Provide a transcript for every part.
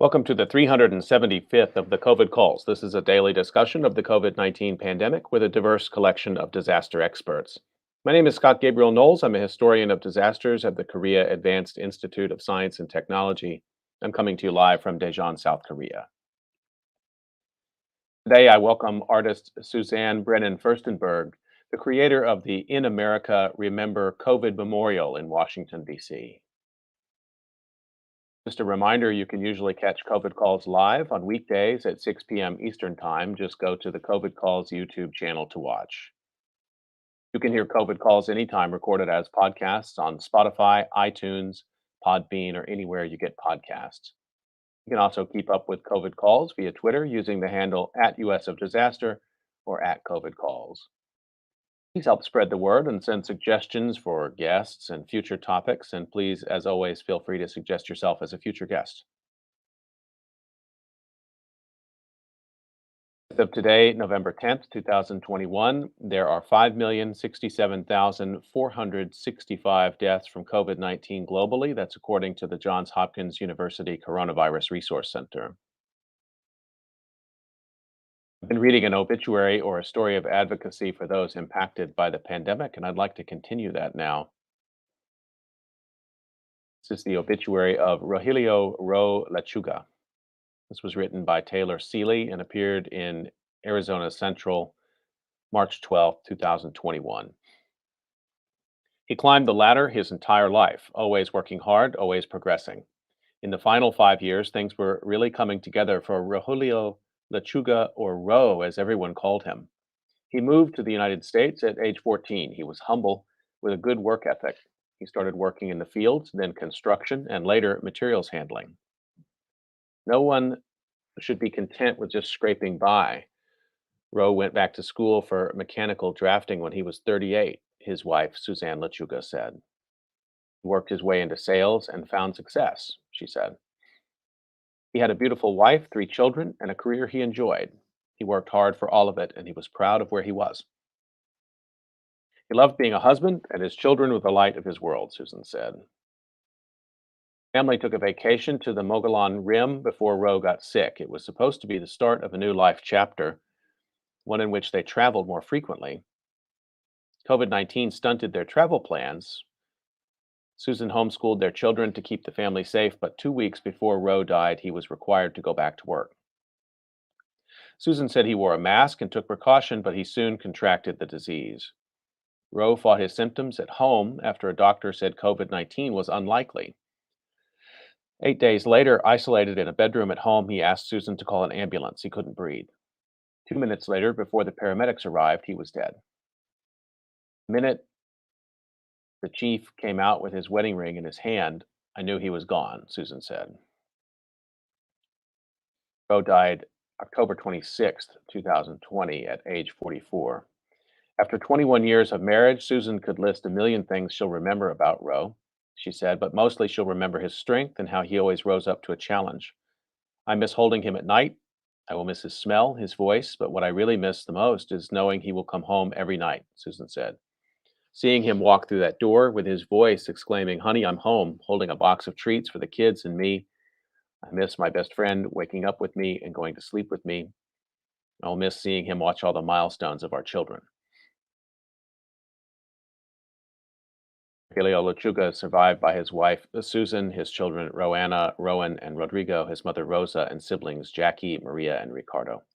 Welcome to the 375th of the COVID calls. This is a daily discussion of the COVID-19 pandemic with a diverse collection of disaster experts. My name is Scott Gabriel Knowles. I'm a historian of disasters at the Korea Advanced Institute of Science and Technology. I'm coming to you live from Daejeon, South Korea. Today, I welcome artist Suzanne Furstenberg, the creator of the In America Remember COVID Memorial in Washington, D.C. Just a reminder, you can usually catch COVID Calls live on weekdays at 6 p.m. Eastern Time. Just go to the COVID Calls YouTube channel to watch. You can hear COVID Calls anytime recorded as podcasts on Spotify, iTunes, Podbean, or anywhere you get podcasts. You can also keep up with COVID Calls via Twitter using the handle @US of Disaster or @COVID Calls. Please help spread the word and send suggestions for guests and future topics. And please, as always, feel free to suggest yourself as a future guest. As of today, November 10th, 2021, there are 5,067,465 deaths from COVID-19 globally. That's according to the Johns Hopkins University Coronavirus Resource Center. I've been reading an obituary or a story of advocacy for those impacted by the pandemic, and I'd like to continue that now. This is the obituary of Rogelio Ro Lechuga. This was written by Taylor Seeley and appeared in Arizona Central, March 12, 2021. He climbed the ladder his entire life, always working hard, always progressing. In the final 5 years, things were really coming together for Rogelio Lechuga, or Ro, as everyone called him. He moved to the United States at age 14. He was humble with a good work ethic. He started working in the fields, then construction, and later materials handling. No one should be content with just scraping by. Ro went back to school for mechanical drafting when he was 38, his wife, Suzanne Lechuga, said. He worked his way into sales and found success, she said. He had a beautiful wife, 3 children, and a career he enjoyed. He worked hard for all of it, and he was proud of where he was. He loved being a husband, and his children were the light of his world, Susan said. Family took a vacation to the Mogollon Rim before Ro got sick. It was supposed to be the start of a new life chapter, one in which they traveled more frequently. COVID-19 stunted their travel plans. Susan homeschooled their children to keep the family safe, but 2 weeks before Ro died, he was required to go back to work. Susan said he wore a mask and took precaution, but he soon contracted the disease. Ro fought his symptoms at home after a doctor said COVID-19 was unlikely. 8 days later, isolated in a bedroom at home, he asked Susan to call an ambulance. He couldn't breathe. 2 minutes later, before the paramedics arrived, he was dead. The minute the chief came out with his wedding ring in his hand, I knew he was gone, Susan said. Ro died October 26, 2020, at age 44. After 21 years of marriage, Susan could list a million things she'll remember about Ro, she said, but mostly she'll remember his strength and how he always rose up to a challenge. I miss holding him at night. I will miss his smell, his voice, but what I really miss the most is knowing he will come home every night, Susan said. Seeing him walk through that door with his voice exclaiming, "Honey, I'm home," holding a box of treats for the kids and me. I miss my best friend waking up with me and going to sleep with me. I'll miss seeing him watch all the milestones of our children. Rogelio Lechuga is survived by his wife, Susan, his children, Roanna, Rowan, and Rodrigo, his mother, Rosa, and siblings, Jackie, Maria, and Ricardo.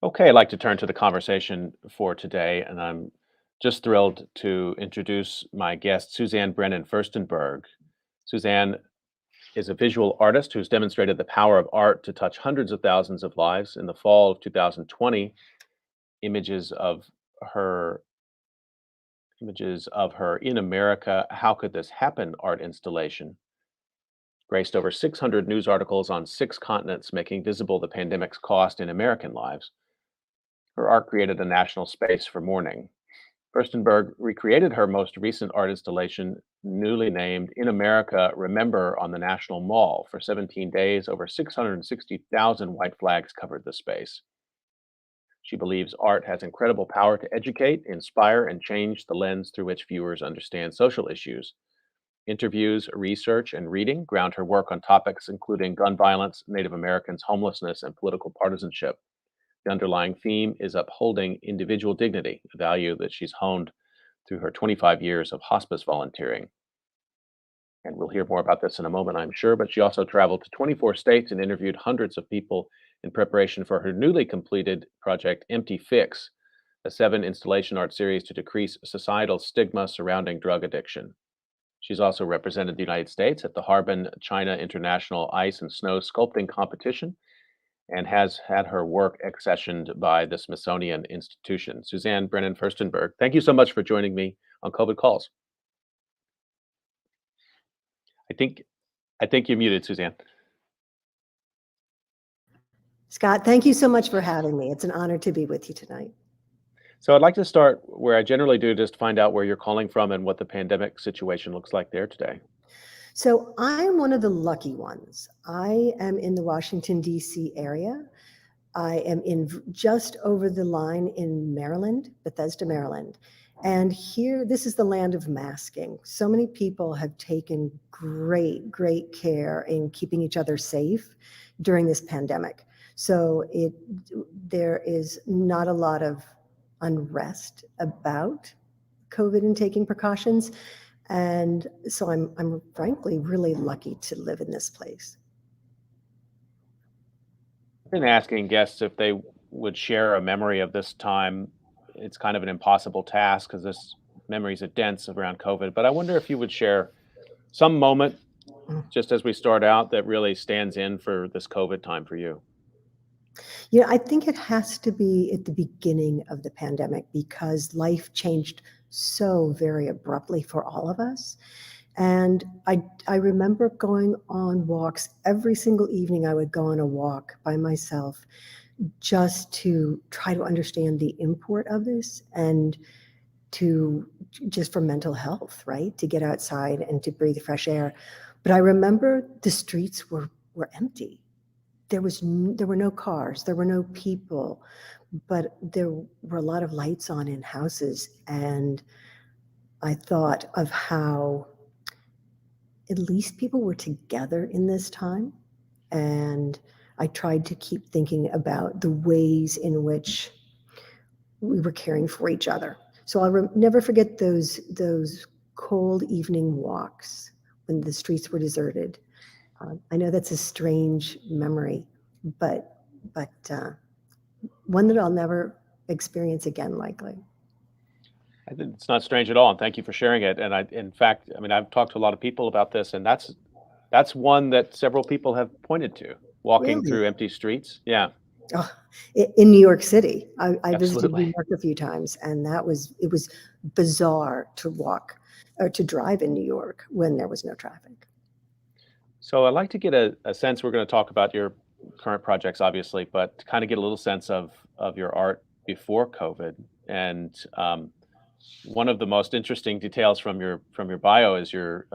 Okay, I'd like to turn to the conversation for today, and I'm just thrilled to introduce my guest, Suzanne Furstenberg. Suzanne is a visual artist who's demonstrated the power of art to touch hundreds of thousands of lives. In the fall of 2020, images of her In America, How Could This Happen art installation graced over 600 news articles on 6 continents, making visible the pandemic's cost in American lives. Her art created a national space for mourning. Furstenberg recreated her most recent art installation, newly named In America Remember, on the National Mall. For 17 days, over 660,000 white flags covered the space. She believes art has incredible power to educate, inspire, and change the lens through which viewers understand social issues. Interviews, research, and reading ground her work on topics including gun violence, Native Americans, homelessness, and political partisanship. The underlying theme is upholding individual dignity, a value that she's honed through her 25 years of hospice volunteering. And we'll hear more about this in a moment, I'm sure. But she also traveled to 24 states and interviewed hundreds of people in preparation for her newly completed project, Empty Fix, a 7 installation art series to decrease societal stigma surrounding drug addiction. She's also represented the United States at the Harbin China International Ice and Snow Sculpting Competition and has had her work accessioned by the Smithsonian Institution. Suzanne Brennan Firstenberg, thank you so much for joining me on COVID Calls. I think you're muted, Suzanne. Scott, thank you so much for having me. It's an honor to be with you tonight. So I'd like to start where I generally do, just to find out where you're calling from and what the pandemic situation looks like there today. So I am one of the lucky ones. I am in the Washington, D.C. area. I am in just over the line in Maryland, Bethesda, Maryland. And here, this is the land of masking. So many people have taken great care in keeping each other safe during this pandemic. So there is not a lot of unrest about COVID and taking precautions. And so I'm frankly really lucky to live in this place. I've been asking guests if they would share a memory of this time. It's kind of an impossible task because this memories are dense around COVID, but I wonder if you would share some moment just as we start out that really stands in for this COVID time for you. Yeah, I think it has to be at the beginning of the pandemic because life changed so very abruptly for all of us. And I remember going on walks every single evening. I would go on a walk by myself just to try to understand the import of this and just for mental health, right? To get outside and to breathe fresh air. But I remember the streets were empty. There were no cars, there were no people, but there were a lot of lights on in houses. And I thought of how at least people were together in this time. And I tried to keep thinking about the ways in which we were caring for each other. So I'll never forget those cold evening walks when the streets were deserted. I know that's a strange memory, but one that I'll never experience again, likely. I think it's not strange at all, and thank you for sharing it. And in fact, I've talked to a lot of people about this, and that's one that several people have pointed to, walking Really? through empty streets. Yeah. Oh, in New York City, I visited Absolutely. New York a few times, and it was bizarre to walk or to drive in New York when there was no traffic. So I'd like to get a sense. We're going to talk about your current projects, obviously, but to kind of get a little sense of your art before COVID. And one of the most interesting details from your bio is your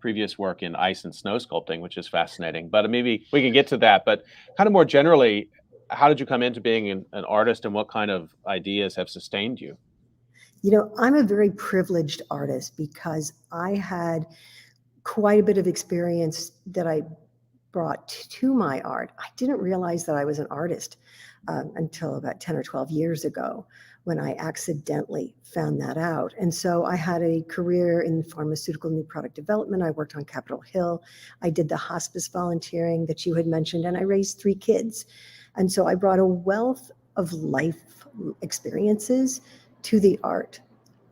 previous work in ice and snow sculpting, which is fascinating. But maybe we can get to that. But kind of more generally, how did you come into being an artist, and what kind of ideas have sustained you? You know, I'm a very privileged artist because I had quite a bit of experience that I brought to my art. I didn't realize that I was an artist until about 10 or 12 years ago when I accidentally found that out. And so I had a career in pharmaceutical new product development. I worked on Capitol Hill. I did the hospice volunteering that you had mentioned, and I raised 3 kids. And so I brought a wealth of life experiences to the art.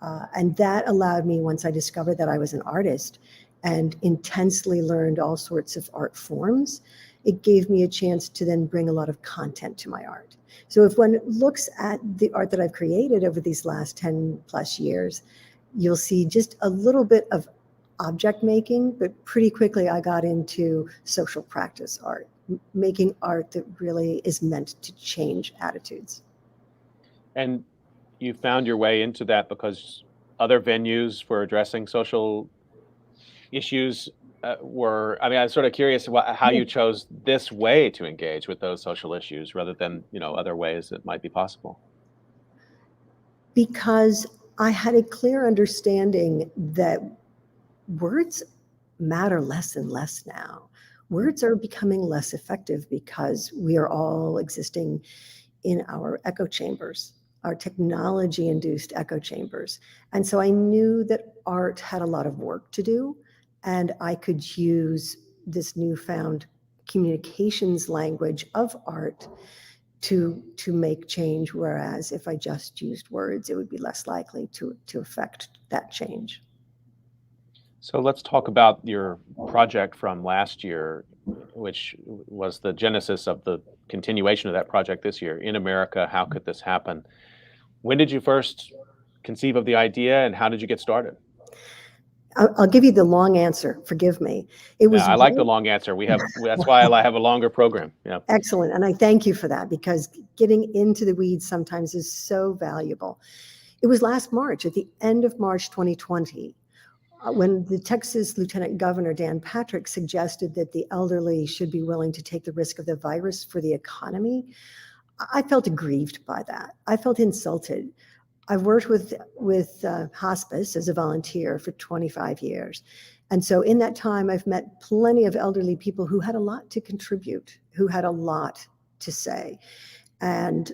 And that allowed me, once I discovered that I was an artist and intensely learned all sorts of art forms, it gave me a chance to then bring a lot of content to my art. So if one looks at the art that I've created over these last 10 plus years, you'll see just a little bit of object making, but pretty quickly I got into social practice art, making art that really is meant to change attitudes. And you found your way into that because other venues for addressing social issues were, I mean, I'm sort of curious how Yeah. you chose this way to engage with those social issues rather than, other ways that might be possible. Because I had a clear understanding that words matter less and less now. Words are becoming less effective because we are all existing in our echo chambers, our technology induced echo chambers. And so I knew that art had a lot of work to do, and I could use this newfound communications language of art to make change, whereas if I just used words, it would be less likely to affect that change. So let's talk about your project from last year, which was the genesis of the continuation of that project this year. In America, how could this happen? When did you first conceive of the idea and how did you get started? I'll give you the long answer. Forgive me. It Yeah, was I like the very long answer. That's why I have a longer program. Yeah. excellent, and I thank you for that because getting into the weeds sometimes is so valuable. It was last March, at the end of March 2020, when the Texas Lieutenant Governor Dan Patrick suggested that the elderly should be willing to take the risk of the virus for the economy. I felt aggrieved by that. I felt insulted. I've worked with hospice as a volunteer for 25 years. And so in that time, I've met plenty of elderly people who had a lot to contribute, who had a lot to say. And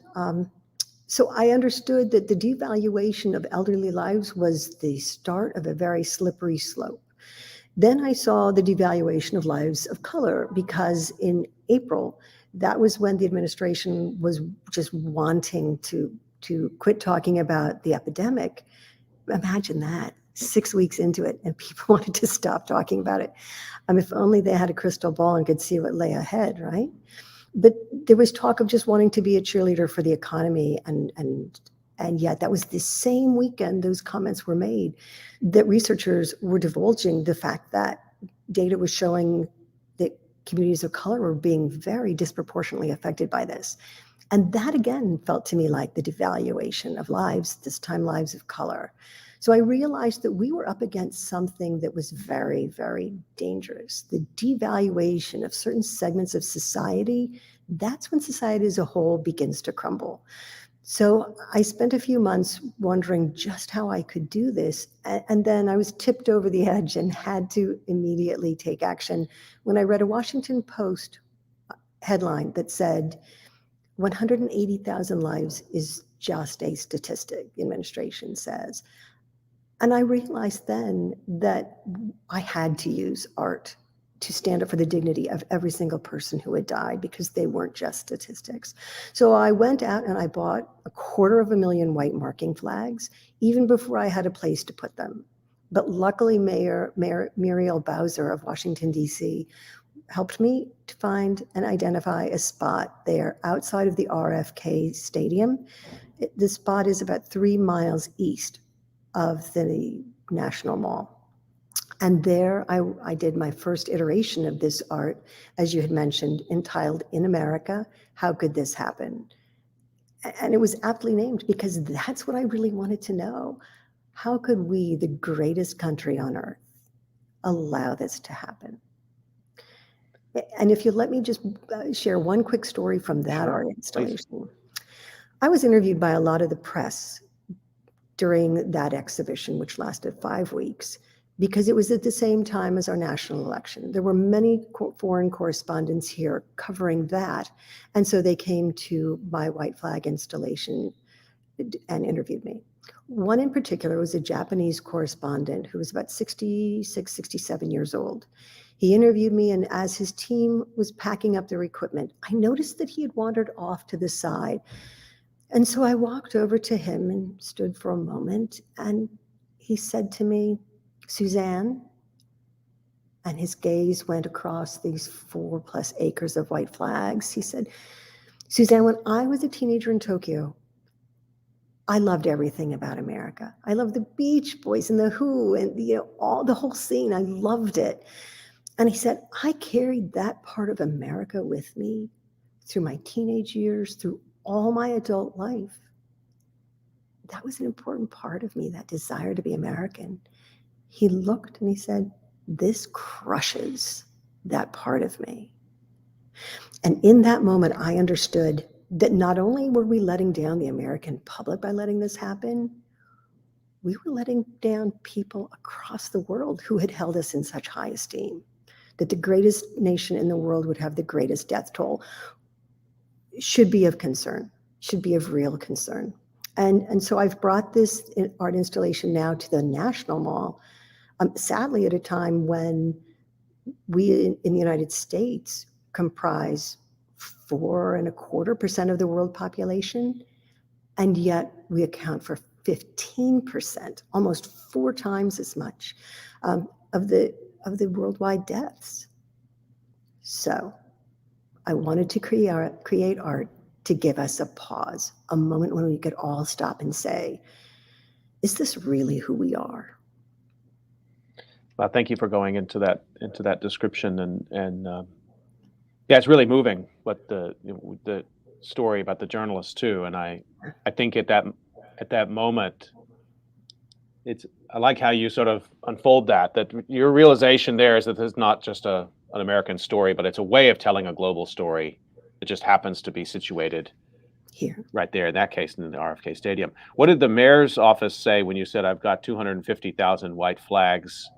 so I understood that the devaluation of elderly lives was the start of a very slippery slope. Then I saw the devaluation of lives of color because in April, that was when the administration was just wanting to quit talking about the epidemic. Imagine that, 6 weeks into it, and people wanted to stop talking about it. If only they had a crystal ball and could see what lay ahead, right? But there was talk of just wanting to be a cheerleader for the economy, and yet that was the same weekend those comments were made, that researchers were divulging the fact that data was showing that communities of color were being very disproportionately affected by this. And that again felt to me like the devaluation of lives, this time lives of color. So I realized that we were up against something that was very, very dangerous. The devaluation of certain segments of society, that's when society as a whole begins to crumble. So I spent a few months wondering just how I could do this. And then I was tipped over the edge and had to immediately take action when I read a Washington Post headline that said, 180,000 lives is just a statistic, the administration says. And I realized then that I had to use art to stand up for the dignity of every single person who had died because they weren't just statistics. So I went out and I bought 250,000 white marking flags, even before I had a place to put them. But luckily, Mayor Muriel Bowser of Washington, D.C., helped me to find and identify a spot there outside of the RFK Stadium. The spot is about 3 miles east of the National Mall. And there I did my first iteration of this art, as you had mentioned, entitled In America, How Could This Happen? And it was aptly named because that's what I really wanted to know. How could we, the greatest country on earth, allow this to happen? And if you let me just share one quick story from that art Sure, please. installation. I was interviewed by a lot of the press during that exhibition, which lasted 5 weeks, because it was at the same time as our national election. There were many foreign correspondents here covering that, and so they came to my white flag installation and interviewed me. One in particular was a Japanese correspondent who was about 66, 67 years old. He interviewed me, and as his team was packing up their equipment, I noticed that he had wandered off to the side. And so I walked over to him and stood for a moment, and he said to me, "Suzanne," and his gaze went across these 4+ acres of white flags. He said, "Suzanne, when I was a teenager in Tokyo, I loved everything about America. I loved the Beach Boys and the Who and all the whole scene. I loved it." And he said, "I carried that part of America with me through my teenage years, through all my adult life. That was an important part of me, that desire to be American." He looked and he said, this crushes that part of me. And in that moment, I understood that not only were we letting down the American public by letting this happen, we were letting down people across the world who had held us in such high esteem, that the greatest nation in the world would have the greatest death toll should be of concern, should be of real concern. And so I've brought this art installation now to the National Mall, sadly at a time when we in the United States comprise 4.25% of the world population, and yet we account for 15%, almost 4 times as much of the worldwide deaths. So I wanted to create art to give us a pause, a moment when we could all stop and say, is this really who we are? Well, thank you for going into that description, and yeah, it's really moving. What the story about the journalist too, and I think at that moment, I like how you sort of unfold that your realization there is that this is not just an American story, but it's a way of telling a global story that just happens to be situated Here. right there, in that case, in the RFK Stadium. What did the mayor's office say when you said, I've got 250,000 white flags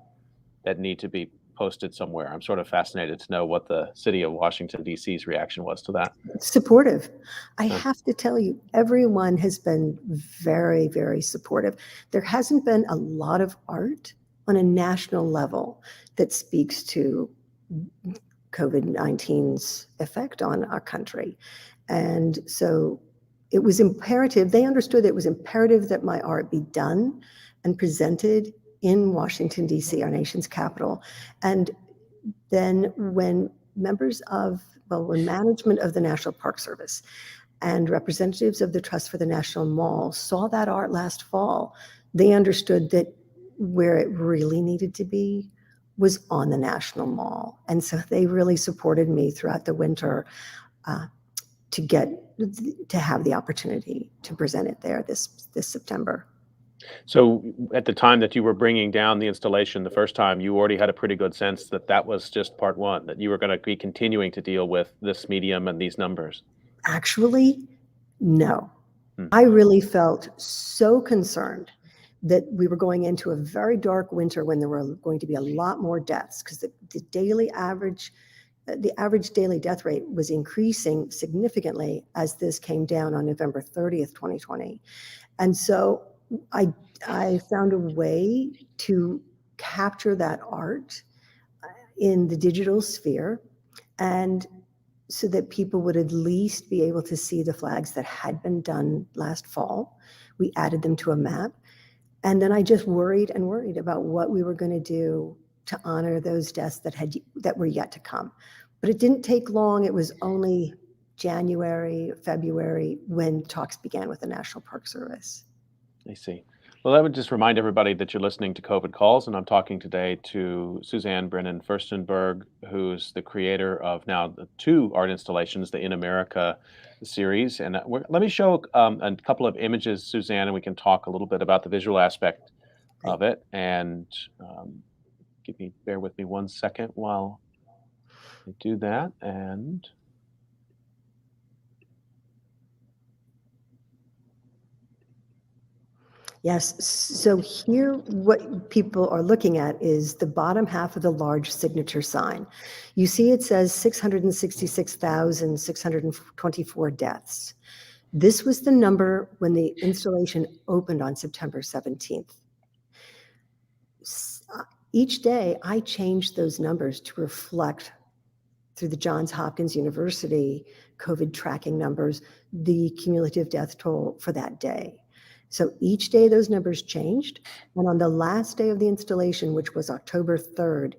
that need to be posted somewhere? I'm sort of fascinated to know what the city of Washington, D.C.'s reaction was to that. Supportive. I Huh. have to tell you, everyone has been very, very supportive. There hasn't been a lot of art on a national level that speaks to COVID-19's effect on our country. And so it was imperative, they understood it was imperative that my art be done and presented in Washington, D.C., our nation's capital. And then when when management of the National Park Service and representatives of the Trust for the National Mall saw that art last fall, they understood that where it really needed to be was on the National Mall. And so they really supported me throughout the winter to have the opportunity to present it there this September. So at the time that you were bringing down the installation the first time, you already had a pretty good sense that that was just part one, that you were going to be continuing to deal with this medium and these numbers. Actually, no. Hmm. I really felt so concerned that we were going into a very dark winter when there were going to be a lot more deaths, because the average daily death rate was increasing significantly as this came down on November 30th, 2020. And so I found a way to capture that art in the digital sphere, and so that people would at least be able to see the flags that had been done last fall. We added them to a map. And then I just worried and worried about what we were going to do to honor those deaths that were yet to come. But it didn't take long. It was only January, February when talks began with the National Park Service. I see. Well, I would just remind everybody that you're listening to COVID Calls, and I'm talking today to Suzanne Firstenberg, who's the creator of now the 2 art installations, the In America series. And let me show a couple of images, Suzanne, and we can talk a little bit about the visual aspect of it. And bear with me 1 second while I do that. And Yes. So here, what people are looking at is the bottom half of the large signature sign. You see it says 666,624 deaths. This was the number when the installation opened on September 17th. Each day, I changed those numbers to reflect, through the Johns Hopkins University COVID tracking numbers, the cumulative death toll for that day. So each day those numbers changed. And on the last day of the installation, which was October 3rd,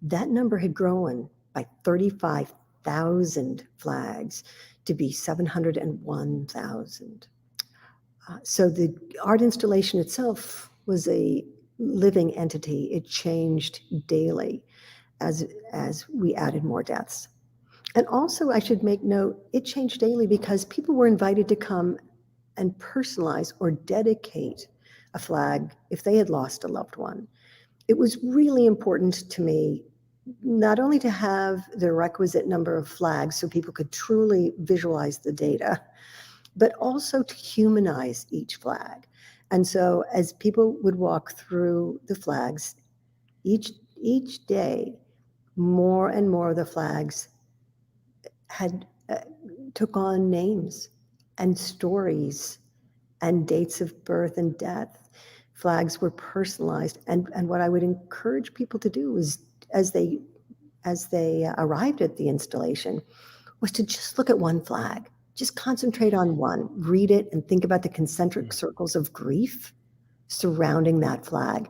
that number had grown by 35,000 flags to be 701,000. So the art installation itself was a living entity. It changed daily as we added more deaths. And also, I should make note, it changed daily because people were invited to come and personalize or dedicate a flag if they had lost a loved one. it was really important to me not only to have the requisite number of flags so people could truly visualize the data, but also to humanize each flag. And so as people would walk through the flags, each day, more and more of the flags had took on names and stories and dates of birth and death. Flags were personalized, and what I would encourage people to do is, as they arrived at the installation, was to just look at one flag, just concentrate on one, read it, and think about the concentric circles of grief surrounding that flag.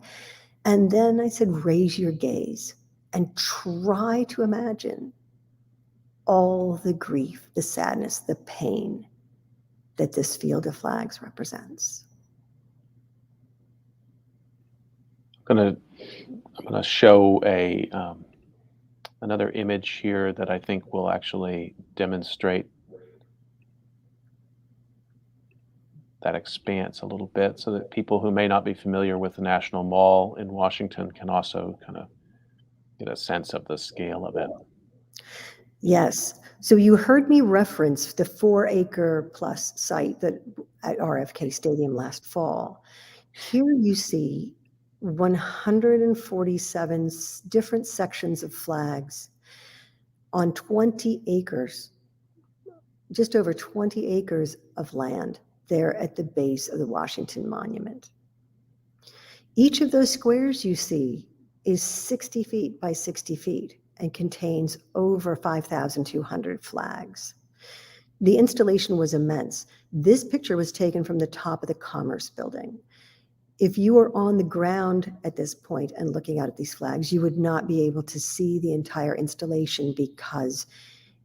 And then I said, raise your gaze and try to imagine all the grief, the sadness, the pain that this field of flags represents. I'm gonna show another image here that I think will actually demonstrate that expanse a little bit, so that people who may not be familiar with the National Mall in Washington can also kind of get a sense of the scale of it. Yes. So you heard me reference the 4-acre plus site that at RFK Stadium last fall. Here you see 147 different sections of flags on 20 acres, just over 20 acres of land there at the base of the Washington Monument. Each of those squares you see is 60 feet by 60 feet and contains over 5,200 flags. The installation was immense. This picture was taken from the top of the Commerce Building. If you were on the ground at this point and looking out at these flags, you would not be able to see the entire installation because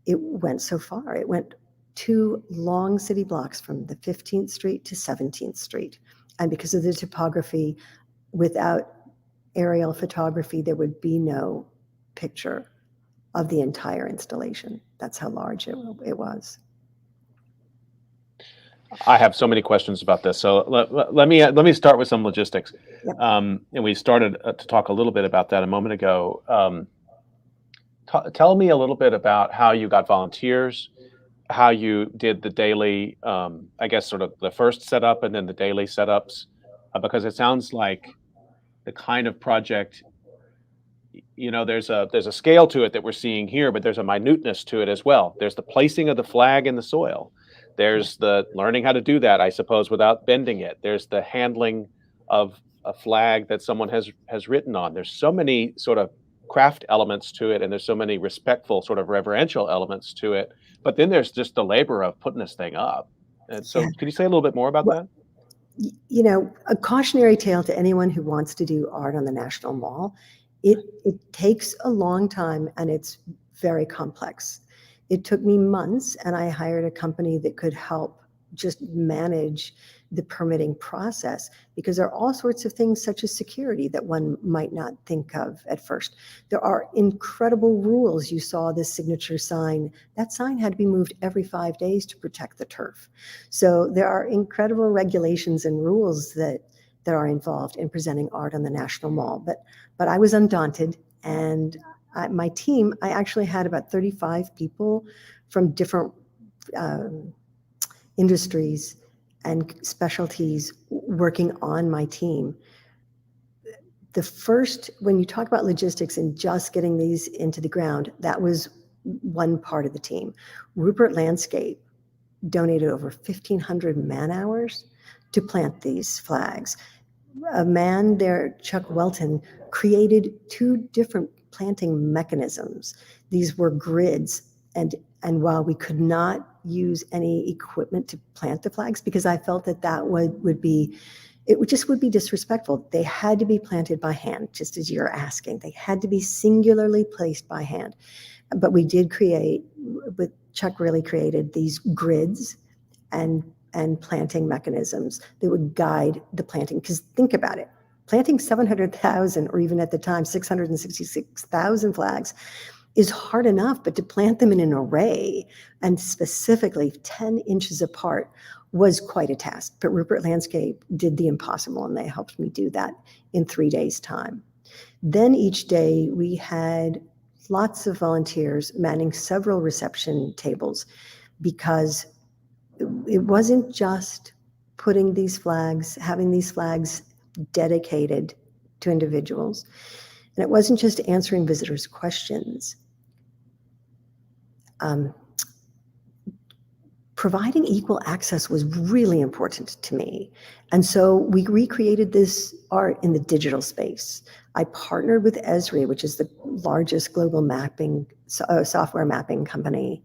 it went so far. It went 2 long city blocks from the 15th Street to 17th Street. And because of the topography, without aerial photography, there would be no picture of the entire installation. That's how large it was. I have so many questions about this. So let me start with some logistics. Yep. And we started to talk a little bit about that a moment ago. Tell me a little bit about how you got volunteers, how you did the daily, I guess, sort of the first setup and then the daily setups, because it sounds like the kind of project, you know, there's a scale to it that we're seeing here, but there's a minuteness to it as well. There's the placing of the flag in the soil. There's the learning how to do that, I suppose, without bending it. There's the handling of a flag that someone has written on. There's so many sort of craft elements to it, and there's so many respectful, sort of reverential elements to it. But then there's just the labor of putting this thing up. And so, Yeah. could you say a little bit more about Well, that? you know, a cautionary tale to anyone who wants to do art on the National Mall. It takes a long time and it's very complex. It took me months, and I hired a company that could help just manage the permitting process, because there are all sorts of things such as security that one might not think of at first. There are incredible rules. You saw this signature sign. That sign had to be moved every 5 days to protect the turf. So there are incredible regulations and rules that are involved in presenting art on the National Mall. But I was undaunted, and my team, I actually had about 35 people from different industries and specialties working on my team. When you talk about logistics and just getting these into the ground, that was one part of the team. Rupert Landscape donated over 1,500 man hours to plant these flags. A man there, Chuck Welton, created 2 different planting mechanisms. These were grids, and while we could not use any equipment to plant the flags, because I felt that would be disrespectful. They had to be planted by hand, just as you're asking. They had to be singularly placed by hand. But we did Chuck really created these grids and planting mechanisms that would guide the planting. Because think about it, planting 700,000, or even at the time 666,000 flags is hard enough, but to plant them in an array and specifically 10 inches apart was quite a task. But Rupert Landscape did the impossible, and they helped me do that in 3 days' time. Then each day we had lots of volunteers manning several reception tables, because it wasn't just putting these flags, having these flags dedicated to individuals, and it wasn't just answering visitors' questions. Providing equal access was really important to me. And so we recreated this art in the digital space. I partnered with Esri, which is the largest global mapping software mapping company.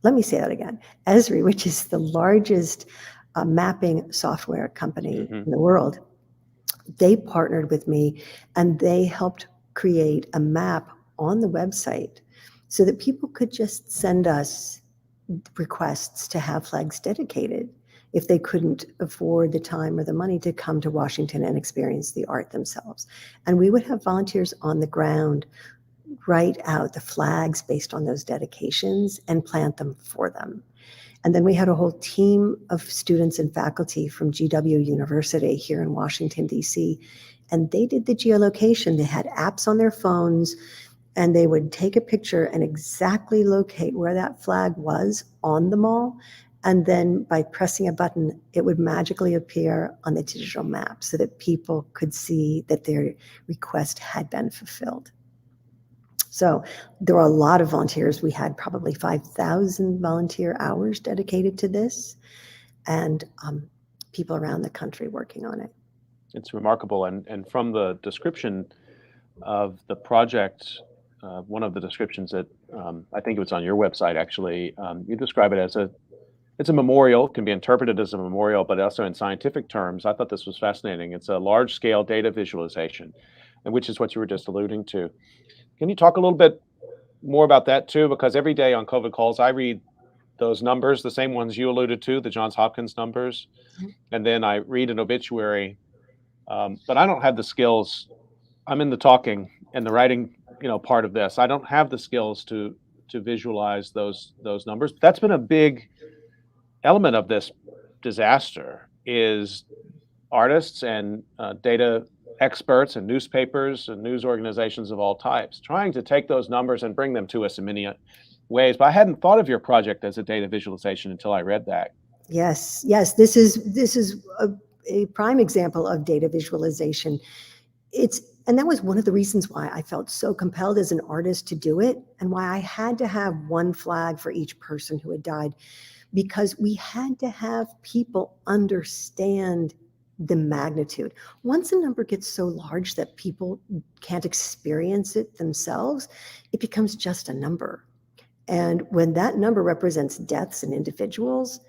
Let me say that again. Esri, which is the largest mapping software company in the world. They partnered with me and they helped create a map on the website so that people could just send us requests to have flags dedicated if they couldn't afford the time or the money to come to Washington and experience the art themselves. And we would have volunteers on the ground write out the flags based on those dedications and plant them for them. And then we had a whole team of students and faculty from GW University here in Washington, D.C., and they did the geolocation. They had apps on their phones, and they would take a picture and exactly locate where that flag was on the mall. And then by pressing a button, it would magically appear on the digital map so that people could see that their request had been fulfilled. So there were a lot of volunteers. We had probably 5,000 volunteer hours dedicated to this, and people around the country working on it. It's remarkable. And from the description of the project, one of the descriptions that I think it was on your website, actually, you describe it as it's a memorial, can be interpreted as a memorial, but also in scientific terms. I thought this was fascinating. It's a large-scale data visualization, and which is what you were just alluding to. Can you talk a little bit more about that too? Because every day on COVID calls, I read those numbers, the same ones you alluded to, the Johns Hopkins numbers, and then I read an obituary, but I don't have the skills. I'm in the talking and the writing, part of this. I don't have the skills to visualize those numbers. But that's been a big element of this disaster, is artists and data experts and newspapers and news organizations of all types trying to take those numbers and bring them to us in many ways. But I hadn't thought of your project as a data visualization until I read that. Yes, this is a prime example of data visualization. And that was one of the reasons why I felt so compelled as an artist to do it, and why I had to have one flag for each person who had died, because we had to have people understand the magnitude. Once a number gets so large that people can't experience it themselves, it becomes just a number. And when that number represents deaths and individuals,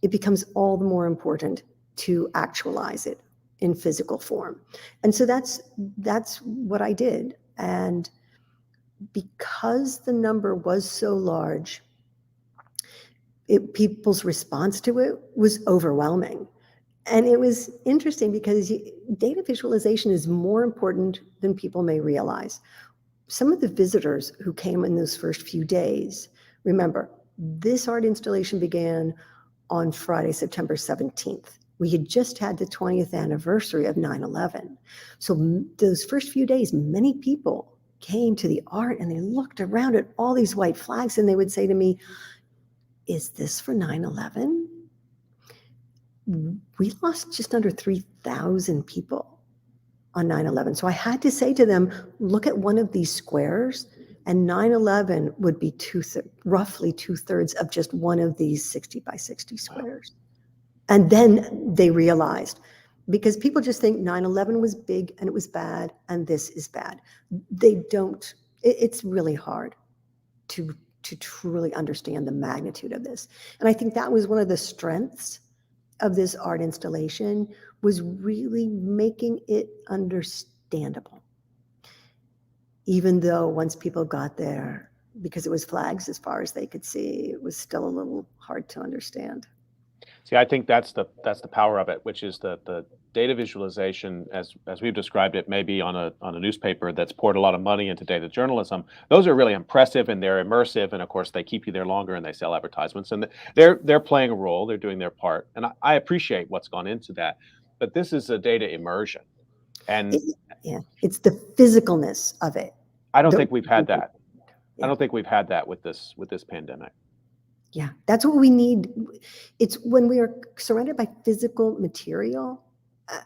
it becomes all the more important to actualize it in physical form. And so that's what I did. And because the number was so large, people's response to it was overwhelming. And it was interesting because data visualization is more important than people may realize. Some of the visitors who came in those first few days, remember, this art installation began on Friday, September 17th. We had just had the 20th anniversary of 9/11. So those first few days, many people came to the art and they looked around at all these white flags and they would say to me, "Is this for 9/11? We lost just under 3,000 people on 9/11. So I had to say to them, look at one of these squares, and 9/11 would be roughly 2/3 of just one of these 60 by 60 squares. And then they realized, because people just think 9/11 was big and it was bad and this is bad. They don't, it's really hard to truly understand the magnitude of this. And I think that was one of the strengths of this art installation, was really making it understandable. Even though once people got there, because it was flags as far as they could see, it was still a little hard to understand. See, I think that's the power of it, which is the data visualization, as we've described it, maybe on a newspaper that's poured a lot of money into data journalism. Those are really impressive and they're immersive, and of course they keep you there longer and they sell advertisements, and they're playing a role, they're doing their part, and I appreciate what's gone into that. But this is a data immersion. And It, yeah, it's the physicalness of it. I don't The, think we've had that. I yeah, don't think we've had that with this pandemic. yeah, that's what we need. It's when we are surrounded by physical material, uh,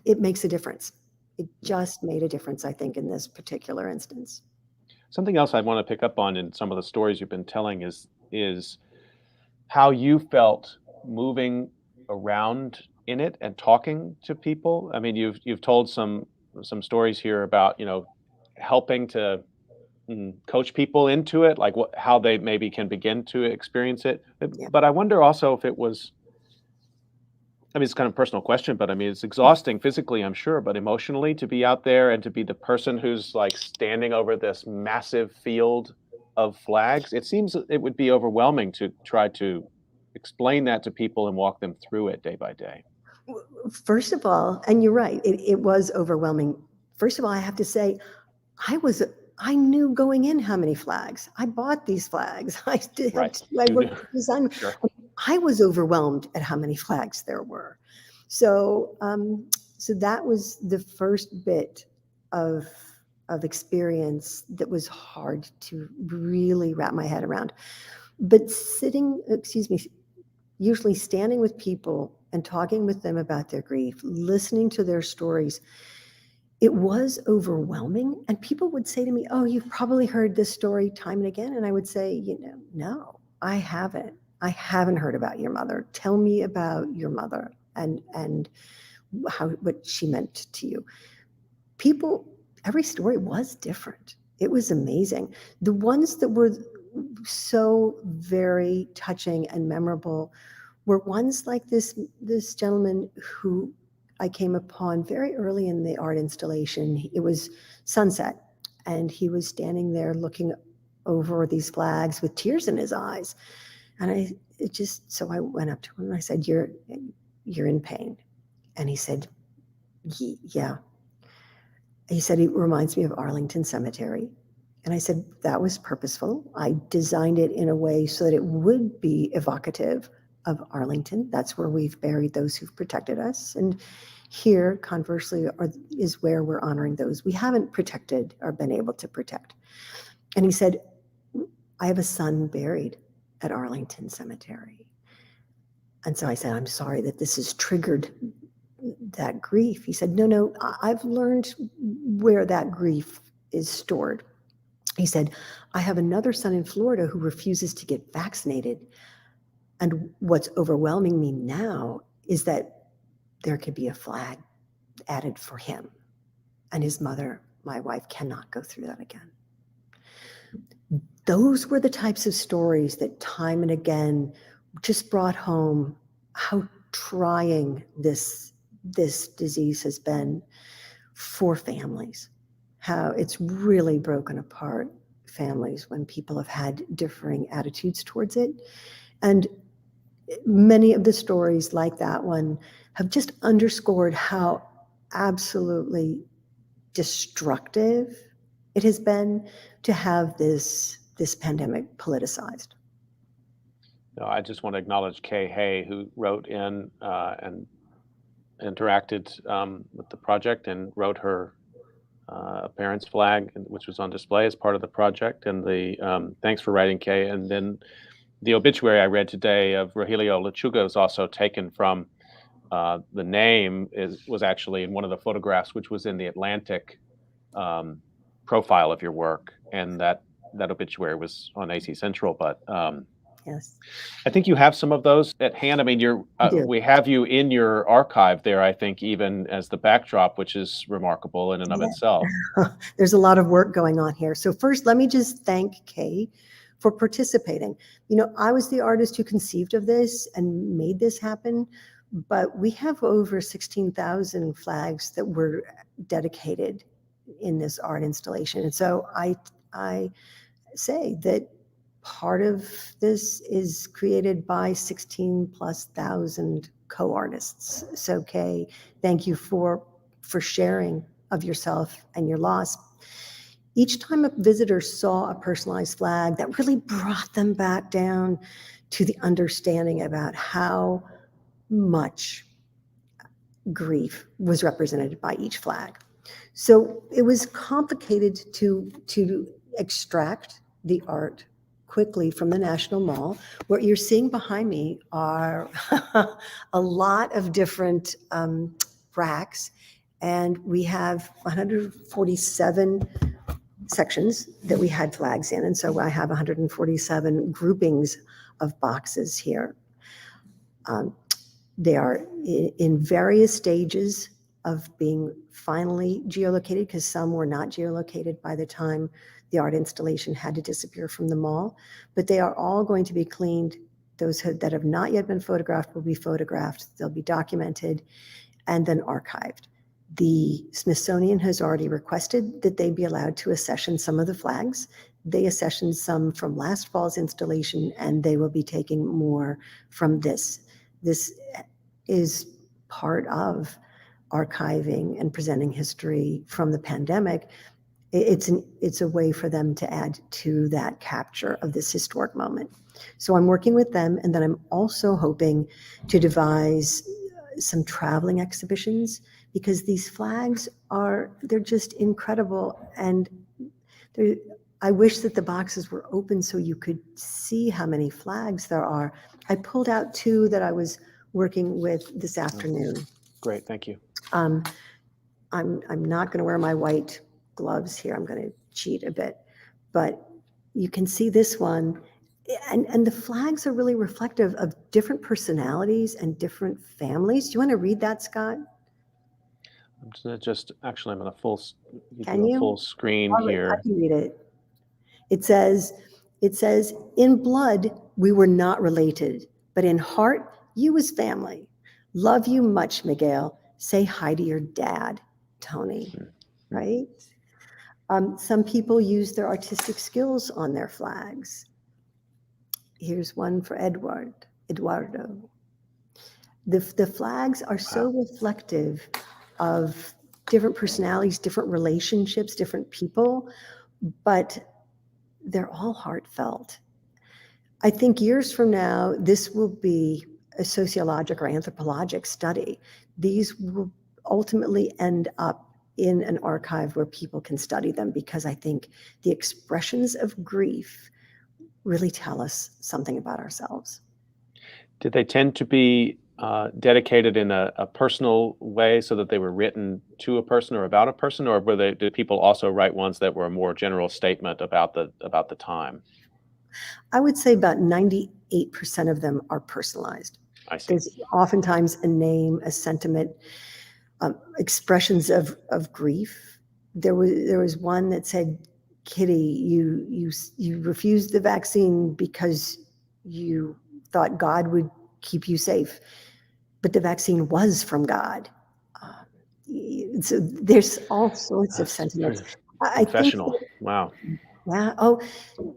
it makes a difference. It just made a difference, I think, in this particular instance. Something else I want to pick up on in some of the stories you've been telling is how you felt moving around in it and talking to people. I mean, you've told some stories here about, helping to coach people into it, like how they maybe can begin to experience it. Yeah. But I wonder also if it was, I mean, it's kind of a personal question, but I mean, it's exhausting physically, I'm sure, but emotionally to be out there and to be the person who's like standing over this massive field of flags. It seems that it would be overwhelming to try to explain that to people and walk them through it day by day. First of all, and you're right, it was overwhelming. First of all, I have to say, I was I knew going in how many flags. I bought these flags. I did Right. I You knew. worked with design. Sure. I was overwhelmed at how many flags there were. So so that was the first bit of experience that was hard to really wrap my head around. But sitting, excuse me, usually standing with people and talking with them about their grief, listening to their stories, it was overwhelming. And people would say to me, "Oh, you've probably heard this story time and again." And I would say, no, I haven't. I haven't heard about your mother. Tell me about your mother and how what she meant to you. People, every story was different. It was amazing. The ones that were so very touching and memorable were ones like this gentleman who I came upon very early in the art installation. It was sunset, and he was standing there looking over these flags with tears in his eyes. And so I went up to him and I said, "You're in pain." And he said, "Yeah." He said, "It reminds me of Arlington Cemetery." And I said, "That was purposeful. I designed it in a way so that it would be evocative of Arlington. That's where we've buried those who've protected us. And here, conversely, is where we're honoring those we haven't protected or been able to protect." And he said, "I have a son buried at Arlington Cemetery." And so I said, "I'm sorry that this has triggered that grief." He said, "No, I've learned where that grief is stored." He said, "I have another son in Florida who refuses to get vaccinated. And what's overwhelming me now is that there could be a flag added for him. And his mother, my wife, cannot go through that again." Those were the types of stories that time and again just brought home how trying this disease has been for families, how it's really broken apart families when people have had differing attitudes towards it. And many of the stories like that one have just underscored how absolutely destructive it has been to have this pandemic politicized. No, I just want to acknowledge Kay Hay, who wrote in and interacted with the project and wrote her parents' flag, which was on display as part of the project. And the thanks for writing, Kay. And then the obituary I read today of Rogelio Lechuga is also taken from the name was actually in one of the photographs, which was in the Atlantic profile of your work, and that obituary was on AC Central. But Yes, I think you have some of those at hand. I mean, I do. we have you in your archive there, I think, even as the backdrop, which is remarkable in and of Yeah. itself. There's a lot of work going on here. So first, let me just thank Kay for participating. I was the artist who conceived of this and made this happen, but we have over 16,000 flags that were dedicated in this art installation. And so I say that part of this is created by 16 plus thousand co-artists. So Kay, thank you for sharing of yourself and your loss. Each time a visitor saw a personalized flag, that really brought them back down to the understanding about how much grief was represented by each flag. So it was complicated to extract the art quickly from the National Mall. What you're seeing behind me are a lot of different racks, and we have 147 sections that we had flags in, and so I have 147 groupings of boxes here. They are in various stages of being finally geolocated, because some were not geolocated by the time the art installation had to disappear from the mall. But they are all going to be cleaned. Those that have not yet been photographed will be photographed. They'll be documented and then archived. The Smithsonian has already requested that they be allowed to accession some of the flags. They accessioned some from last fall's installation, and they will be taking more from this. This is part of archiving and presenting history from the pandemic. It's a way for them to add to that capture of this historic moment. So I'm working with them, and then I'm also hoping to devise some traveling exhibitions, because these flags they're just incredible. And I wish that the boxes were open so you could see how many flags there are. I pulled out 2 that I was working with this afternoon. Great, thank you. I'm not going to wear my white gloves here. I'm going to cheat a bit, but you can see this one, and the flags are really reflective of different personalities and different families. Do you want to read that, Scott? I'm just actually, I'm on a full, Can you? full screen here. I can read it. It says, in blood, we were not related, but in heart, you was family. Love you much, Miguel. Say hi to your dad, Tony, right? Some people use their artistic skills on their flags. Here's one for Eduardo. The flags are so reflective of different personalities, different relationships, different people, but they're all heartfelt. I think years from now, this will be a sociologic or anthropologic study. These will ultimately end up in an archive where people can study them, because I think the expressions of grief really tell us something about ourselves. Did they tend to be dedicated in a personal way, so that they were written to a person or about a person, or did people also write ones that were a more general statement about the time? I would say about 98% of them are personalized. I see. There's oftentimes a name, a sentiment, expressions of grief. There was one that said, "Kitty, you refused the vaccine because you thought God would keep you safe, but the vaccine was from God." So there's all sorts of sentiments. I think Professional. Wow. yeah. Oh,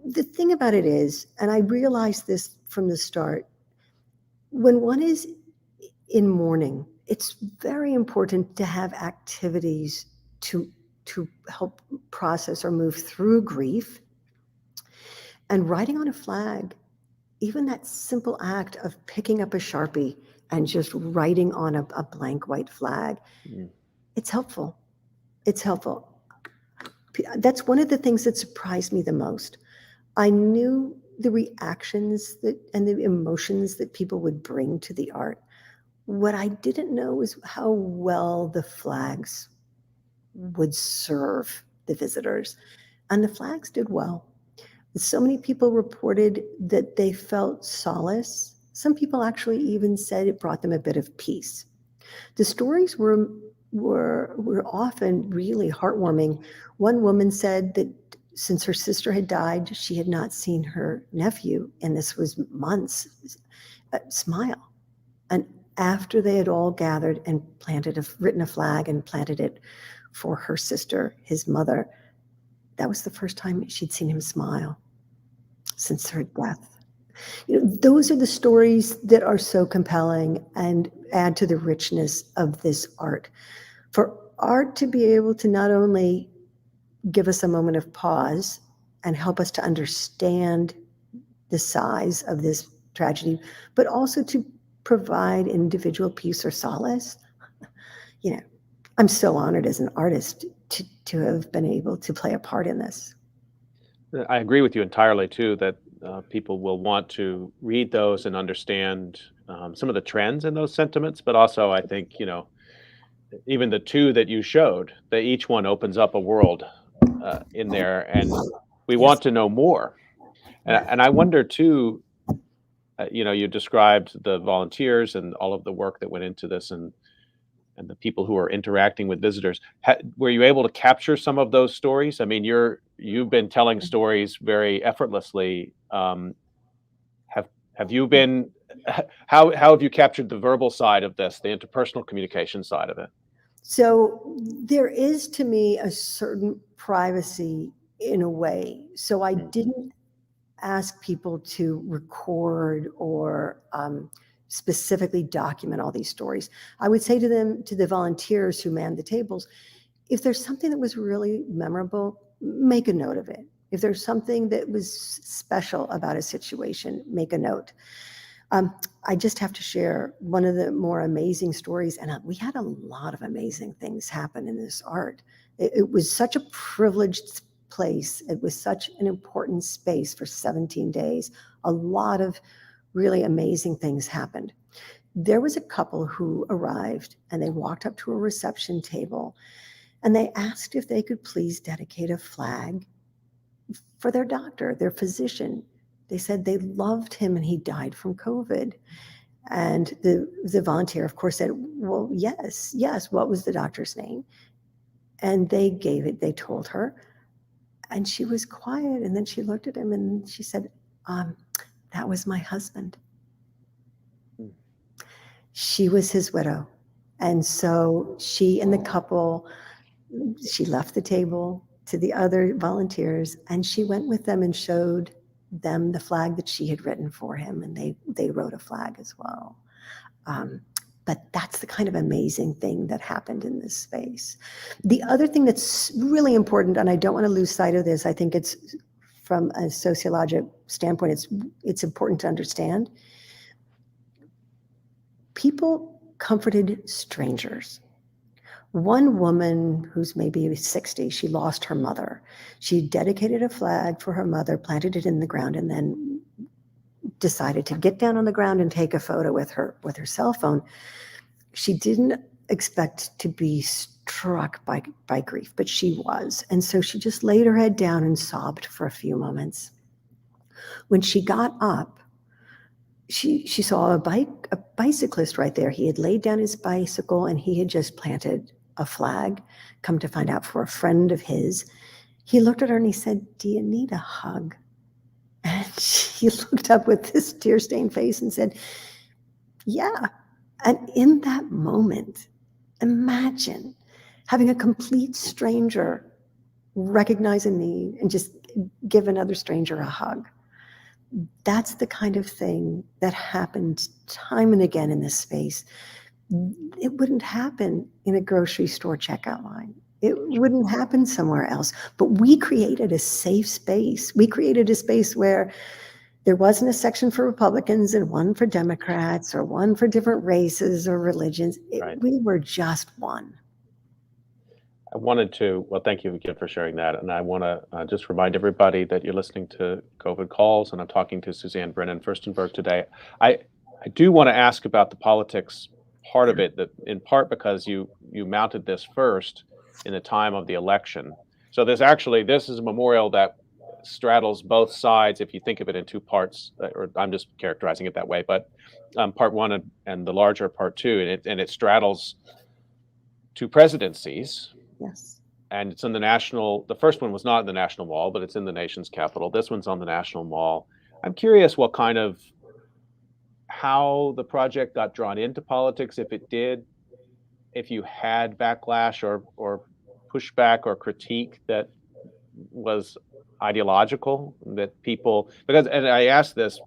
the thing about it is, and I realized this from the start, when one is in mourning, it's very important to have activities to help process or move through grief. And writing on a flag, even that simple act of picking up a Sharpie and just writing on a blank white flag, it's helpful. It's helpful. That's one of the things that surprised me the most. I knew the reactions and the emotions that people would bring to the art. What I didn't know was how well the flags would serve the visitors. And the flags did well. So many people reported that they felt solace. Some people actually even said it brought them a bit of peace. The stories were often really heartwarming. One woman said that since her sister had died, she had not seen her nephew, and this was months, smile. And after they had all gathered and written a flag and planted it for her sister, his mother, that was the first time she'd seen him smile since her death. Those are the stories that are so compelling and add to the richness of this art. For art to be able to not only give us a moment of pause and help us to understand the size of this tragedy, but also to provide individual peace or solace, you know, I'm so honored as an artist to have been able to play a part in this. I agree with you entirely too that people will want to read those and understand some of the trends in those sentiments, but also I think even the two that you showed, that each one opens up a world in there, and we Yes. want to know more. Yeah. And I wonder too, you described the volunteers and all of the work that went into this, and the people who are interacting with visitors. Were you able to capture some of those stories? I mean, you've been telling stories very effortlessly. Have you been? How have you captured the verbal side of this, the interpersonal communication side of it? So there is to me a certain privacy in a way. So I Mm, didn't ask people to record or specifically document all these stories. I would say to them, to the volunteers who manned the tables, if there's something that was really memorable, make a note of it. If there's something that was special about a situation, make a note. I just have to share one of the more amazing stories, and we had a lot of amazing things happen in this art. It was such a privileged place. It was such an important space for 17 days. A lot of really amazing things happened. There was a couple who arrived and they walked up to a reception table and they asked if they could please dedicate a flag for their doctor, their physician. They said they loved him and he died from COVID. And the volunteer, of course, said, well, yes, yes. What was the doctor's name? And they gave it, they told her. And she was quiet. And then she looked at him and she said, um, that was my husband. mm, She was his widow. And so she and the couple, she left the table to the other volunteers and she went with them and showed them the flag that she had written for him. And they wrote a flag as well. Um, but that's the kind of amazing thing that happened in this space. The other thing that's really important, and I don't want to lose sight of this, I think it's from a sociologic standpoint, it's important to understand. People comforted strangers. One woman who's maybe 60, she lost her mother. She dedicated a flag for her mother, planted it in the ground, and then decided to get down on the ground and take a photo with her cell phone. She didn't expect to be struck by grief, but she was. And so she just laid her head down and sobbed for a few moments. When she got up, she saw a bicyclist right there. He had laid down his bicycle and he had just planted a flag, come to find out for a friend of his. He looked at her and he said, do you need a hug? And she looked up with this tear-stained face and said, yeah. And in that moment, imagine having a complete stranger recognize a need and just give another stranger a hug. That's the kind of thing that happened time and again in this space. It wouldn't happen in a grocery store checkout line. It wouldn't happen somewhere else. But we created a safe space. We created a space where there wasn't a section for Republicans and one for Democrats or one for different races or religions. right. We were just one. Well, thank you again for sharing that. And I want to just remind everybody that you're listening to COVID Calls, and I'm talking to Suzanne Brennan Firstenberg today. I do want to ask about the politics part of it, that in part because you mounted this first in the time of the election. So this is a memorial that straddles both sides, if you think of it in two parts, or I'm just characterizing it that way, but part one and the larger part two, and it straddles two presidencies, Yes. and it's in the first one was not in the National Mall, but it's in the nation's capital. This one's on the National Mall. I'm curious how the project got drawn into politics, if it did, if you had backlash or pushback or critique that was ideological, that people, and I ask this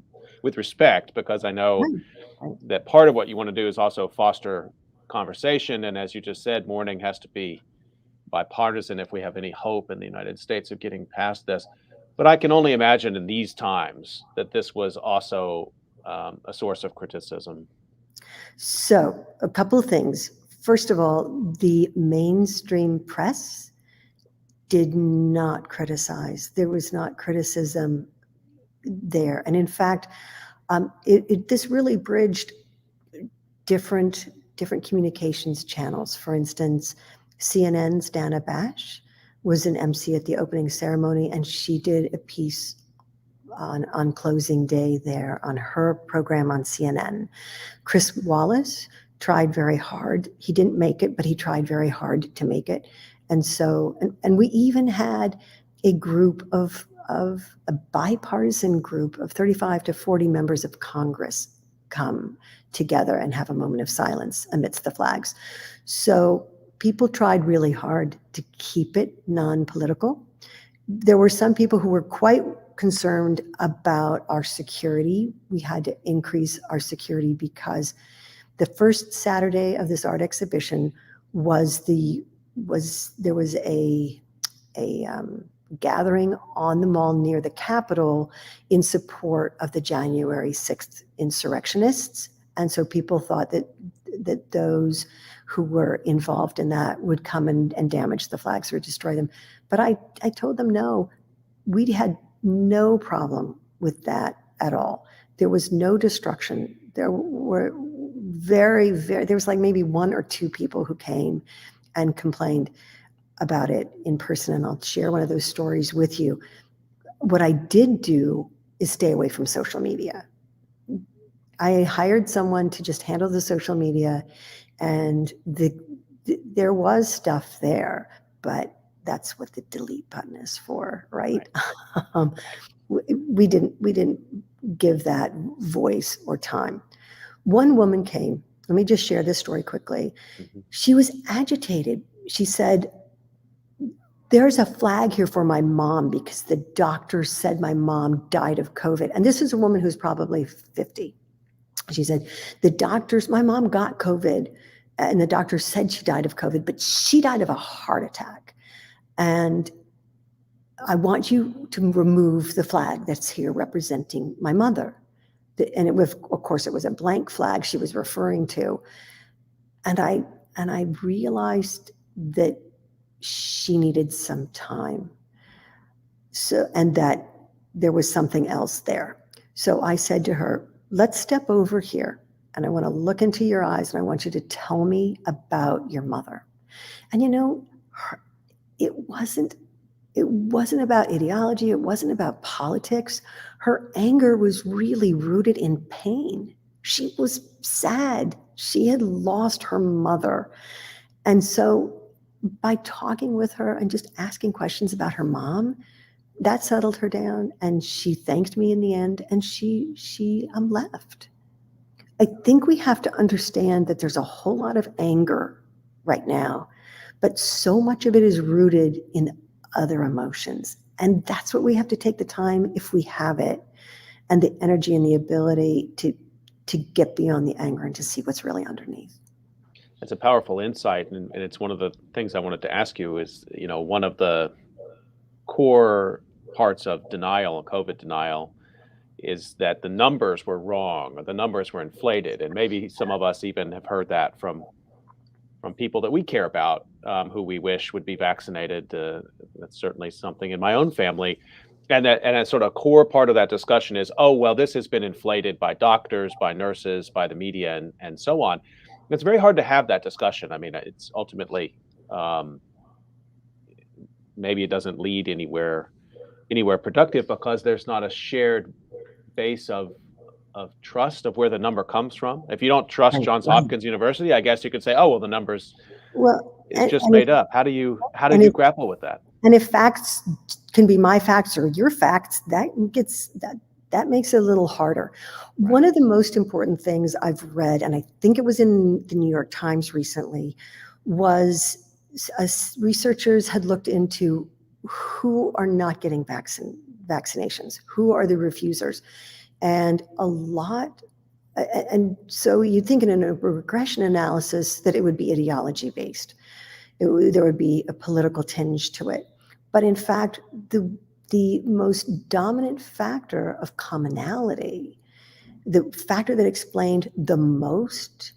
with respect because I know Right. Right. that part of what you want to do is also foster conversation, and as you just said, mourning has to be bipartisan if we have any hope in the United States of getting past this. But I can only imagine in these times that this was also a source of criticism. So, a couple of things. first of all, the mainstream press did not criticize. There was not criticism there. And in fact, this really bridged different communications channels. For instance, CNN's Dana Bash was an MC at the opening ceremony, and she did a piece on closing day there on her program on CNN. Chris Wallace tried very hard. He didn't make it, but he tried very hard to make it. And so, and we even had a group of a bipartisan group of 35 to 40 members of Congress come together and have a moment of silence amidst the flags. So people tried really hard to keep it non-political. There were some people who were quite concerned about our security. We had to increase our security because the first Saturday of this art exhibition there was a gathering on the mall near the Capitol in support of the January 6th insurrectionists. And so people thought that those who were involved in that would come and damage the flags or destroy them. But I told them, no, we had no problem with that at all. There was no destruction. There were there was like maybe one or two people who came and complained about it in person, and I'll share one of those stories with you. What I did do is stay away from social media. I hired someone to just handle the social media, and there was stuff there, but that's what the delete button is for, right? We didn't give that voice or time. One woman came. Let me just share this story quickly. Mhm. She was agitated. She said, "There's a flag here for my mom because the doctor said my mom died of COVID." And this is a woman who's probably 50. She said, my mom got COVID and the doctor said she died of COVID, but she died of a heart attack. And I want you to remove the flag that's here representing my mother. And of course, it was a blank flag she was referring to. And I realized that she needed some time. So, and that there was something else there. So I said to her, let's step over here, and I want to look into your eyes, and I want you to tell me about your mother. And it wasn't about ideology. It wasn't about politics. Her anger was really rooted in pain. She was sad. She had lost her mother. And so by talking with her and just asking questions about her mom, that settled her down, and she thanked me in the end, and she left. I think we have to understand that there's a whole lot of anger right now, but so much of it is rooted in other emotions. And that's what we have to take the time, if we have it, and the energy and the ability to get beyond the anger and to see what's really underneath. It's a powerful insight, and it's one of the things I wanted to ask you is, one of the core parts of denial, COVID denial, is that the numbers were wrong or the numbers were inflated. And maybe some of us even have heard that from people that we care about, who we wish would be vaccinated. That's certainly something in my own family. And a sort of core part of that discussion is, oh, well, this has been inflated by doctors, by nurses, by the media, and so on. It's very hard to have that discussion. I mean, it's ultimately, maybe it doesn't lead anywhere productive because there's not a shared base of trust of where the number comes from. If you don't trust Johns Hopkins University, I guess you could say, oh, well, the numbers it's just made up. How do you grapple with that? And if facts can be my facts or your facts, that makes it a little harder. Right. One of the most important things I've read, and I think it was in the New York Times recently, was researchers had looked into who are not getting vaccinations, who are the refusers. And and so you'd think in a regression analysis that it would be ideology based. There would be a political tinge to it. But in fact, the most dominant factor of commonality, the factor that explained the most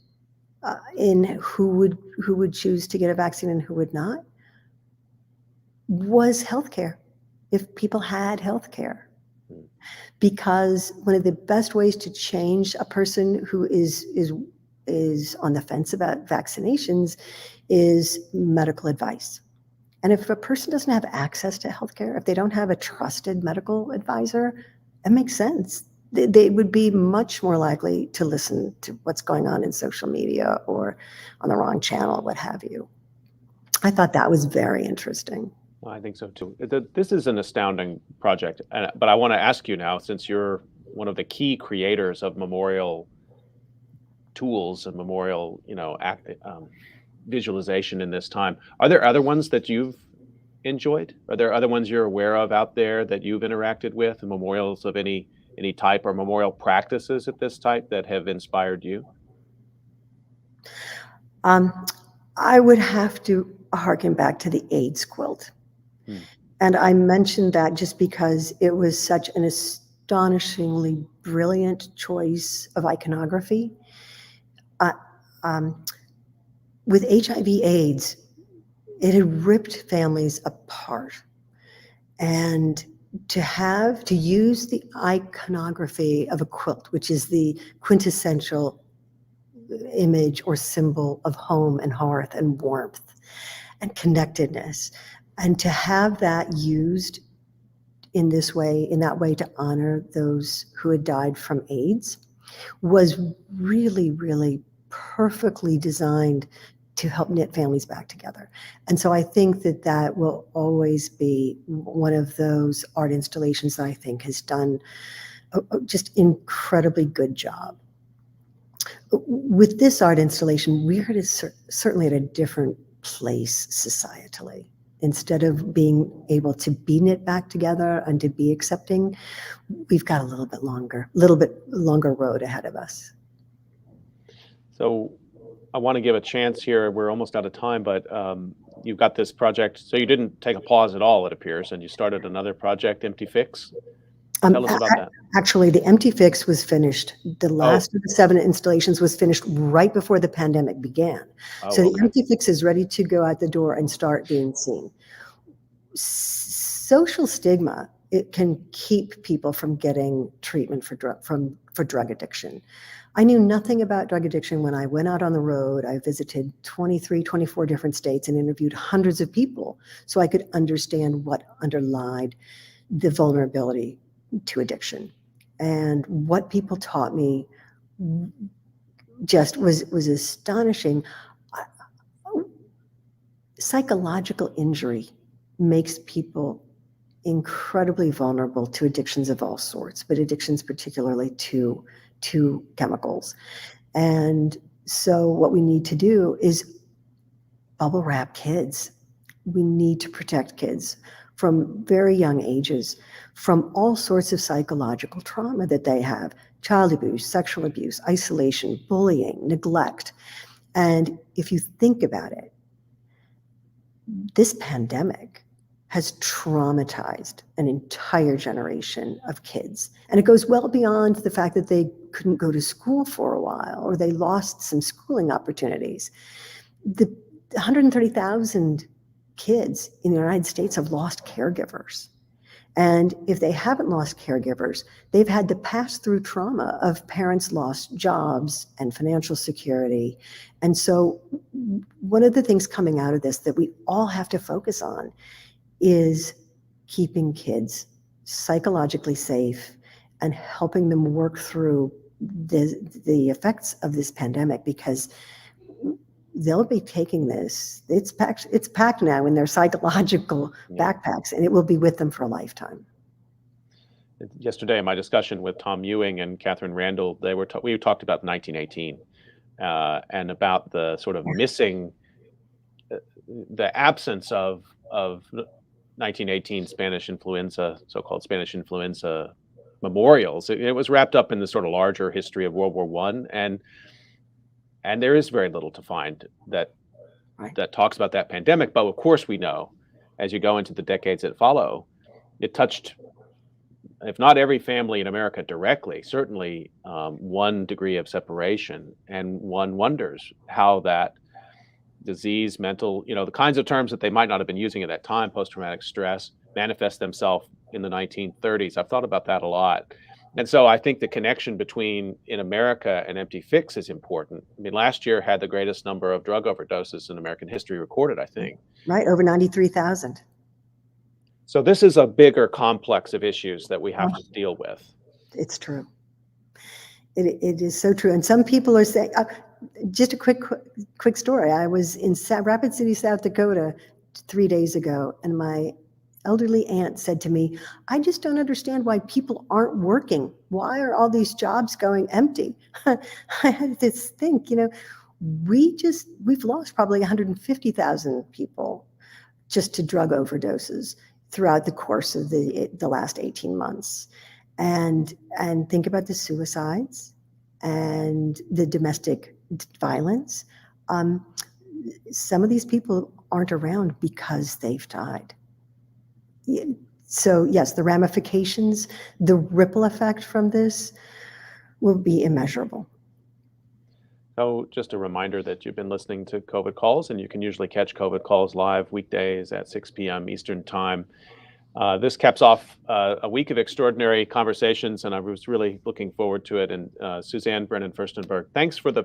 in who would choose to get a vaccine and who would not was healthcare. If people had healthcare, Mm. because one of the best ways to change a person who is on the fence about vaccinations is medical advice. And if a person doesn't have access to healthcare, if they don't have a trusted medical advisor, it makes sense. They would be much more likely to listen to what's going on in social media or on the wrong channel, what have you. I thought that was very interesting. I think so too. This is an astounding project, but I want to ask you now, since you're one of the key creators of memorial tools and memorial, visualization in this time. Are there other ones that you've enjoyed? Are there other ones you're aware of out there that you've interacted with, memorials of any type or memorial practices at this type that have inspired you? Um, I would have to harken back to the AIDS quilt. Hmm. And I mentioned that just because it was such an astonishingly brilliant choice of iconography. Uh, um, with HIV/AIDS, it had ripped families apart. And to use the iconography of a quilt, which is the quintessential image or symbol of home and hearth and warmth and connectedness, and to have that used in this way, in that way, to honor those who had died from AIDS was really, really perfectly designed to help knit families back together. And so I think that that will always be one of those art installations that I think has done a just incredibly good job. With this art installation, we're at certainly at a different place societally. Instead of being able to be knit back together and to be accepting, we've got a little bit longer road ahead of us. So I want to give a chance here. We're almost out of time, but you've got this project. So you didn't take a pause at all, it appears, and you started another project, Empty Fix. Tell us about that. Actually, the Empty Fix was finished. The Oh, last of the 7 installations was finished right before the pandemic began. oh, So the okay. Empty Fix is ready to go out the door and start being seen. Social stigma, it can keep people from getting treatment for drug addiction. I knew nothing about drug addiction when I went out on the road. I visited 23, 24 different states and interviewed hundreds of people so I could understand what underlied the vulnerability to addiction. And what people taught me just was astonishing. Psychological injury makes people incredibly vulnerable to addictions of all sorts, but addictions particularly to chemicals. And so what we need to do is bubble wrap kids. We need to protect kids from very young ages from all sorts of psychological trauma that they have: child abuse, sexual abuse, isolation, bullying, neglect. And if you think about it, this pandemic has traumatized an entire generation of kids. And it goes well beyond the fact that they couldn't go to school for a while or they lost some schooling opportunities. The 130,000 kids in the United States have lost caregivers. And if they haven't lost caregivers, they've had the pass-through trauma of parents lost jobs and financial security. And so one of the things coming out of this that we all have to focus on is keeping kids psychologically safe and helping them work through the effects of this pandemic, because they'll be taking this. It's packed now in their psychological Yeah. backpacks, and it will be with them for a lifetime. Yesterday, in my discussion with Tom Ewing and Catherine Randall, we talked about 1918 and about the sort of missing, the absence of 1918 Spanish influenza, so-called Spanish influenza memorials. It was wrapped up in the sort of larger history of World War One, and there is very little to find Right. that talks about that pandemic. But of course, we know as you go into the decades that follow, it touched if not every family in America directly, certainly one degree of separation. And one wonders how that disease, mental, the kinds of terms that they might not have been using at that time, post-traumatic stress, manifest themselves in the 1930s. I've thought about that a lot. And so I think the connection between in America and empty fix is important. I mean, last year had the greatest number of drug overdoses in American history recorded, I think. Right, over 93,000. So this is a bigger complex of issues that we have Oh, to deal with. it's true. It is so true. And some people are saying, just a quick story. I was in Rapid City, South Dakota 3 days ago, and my elderly aunt said to me, I just don't understand why people aren't working. Why are all these jobs going empty? I had to think, we've lost probably 150,000 people just to drug overdoses throughout the course of the last 18 months. And think about the suicides and the domestic violence. Some of these people aren't around because they've died. So yes, the ramifications, the ripple effect from this will be immeasurable. So just a reminder that you've been listening to COVID Calls, and you can usually catch COVID Calls live weekdays at 6 p.m. Eastern Time. This caps off a week of extraordinary conversations, and I was really looking forward to it. And Suzanne Firstenberg, thanks for the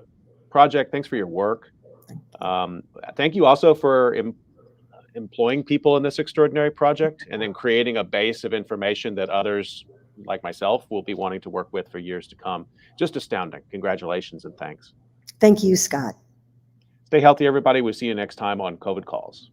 project. Thanks for your work. Thank you also for employing people in this extraordinary project and then creating a base of information that others like myself will be wanting to work with for years to come. Just astounding. Congratulations and thanks. Thank you, Scott. Stay healthy, everybody. We'll see you next time on COVID Calls.